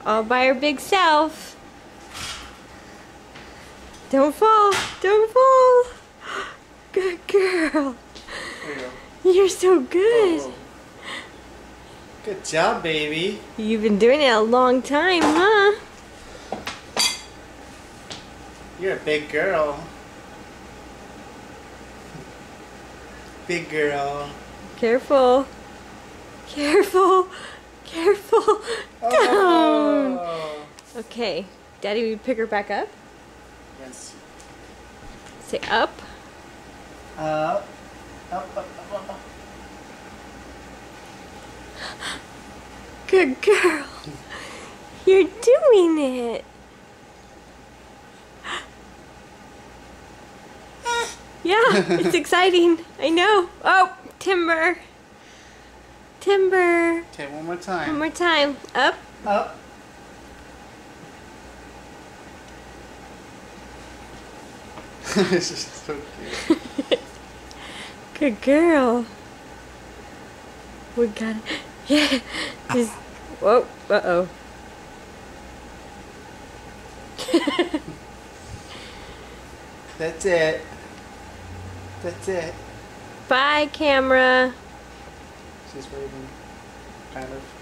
All by her big self. Don't fall. Don't fall. Good girl. There you go. You're so good. Oh. Good job, baby. You've been doing it a long time, huh? You're a big girl. Big girl. Careful. Careful. Careful. Down. Oh. Okay. Daddy, will you pick her back up? Yes. Say up. Up. Up, up, up, up. Good girl. You're doing it. Yeah, it's exciting. I know. Oh, timber. Timber. Okay, one more time. One more time. Up. Up. This is so cute. Good girl. We got it. Yeah. Just, whoa. Uh-oh. That's it. That's it. Bye, camera. She's waving. Kind of.